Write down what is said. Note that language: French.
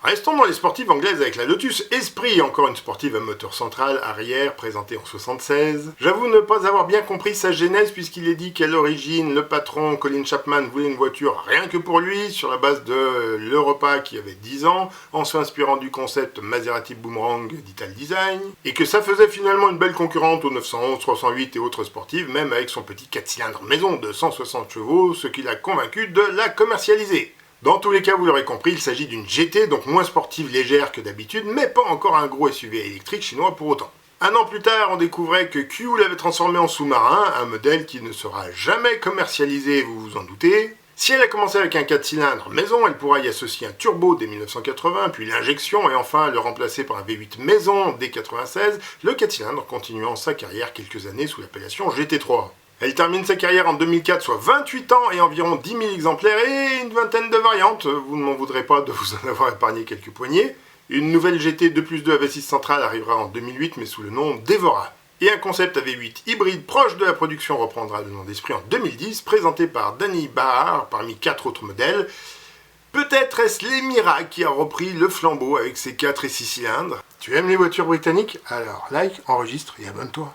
Restons dans les sportives anglaises avec la Lotus Esprit, encore une sportive à moteur central arrière présentée en 76. J'avoue ne pas avoir bien compris sa genèse puisqu'il est dit qu'à l'origine, le patron Colin Chapman voulait une voiture rien que pour lui sur la base de l'Europa qui avait 10 ans, en s'inspirant du concept Maserati Boomerang d'Ital Design, et que ça faisait finalement une belle concurrente aux 911, 308 et autres sportives, même avec son petit 4 cylindres maison de 160 chevaux, ce qui l'a convaincu de la commercialiser. Dans tous les cas, vous l'aurez compris, il s'agit d'une GT, donc moins sportive légère que d'habitude, mais pas encore un gros SUV électrique chinois pour autant. Un an plus tard, on découvrait que Q l'avait transformé en sous-marin, un modèle qui ne sera jamais commercialisé, vous vous en doutez. Si elle a commencé avec un 4 cylindres maison, elle pourra y associer un turbo dès 1980, puis l'injection, et enfin le remplacer par un V8 maison dès 1996, le 4 cylindres continuant sa carrière quelques années sous l'appellation GT3. Elle termine sa carrière en 2004, soit 28 ans et environ 10 000 exemplaires et une vingtaine de variantes. Vous ne m'en voudrez pas de vous en avoir épargné quelques poignées. Une nouvelle GT 2+2 à V6 centrale arrivera en 2008, mais sous le nom d'Evora. Et un concept à V8 hybride proche de la production reprendra le nom d'Esprit en 2010, présenté par Danny Bahar parmi 4 autres modèles. Peut-être est-ce l'Emira qui a repris le flambeau avec ses 4 et 6 cylindres. Tu aimes les voitures britanniques? Alors like, enregistre et abonne-toi.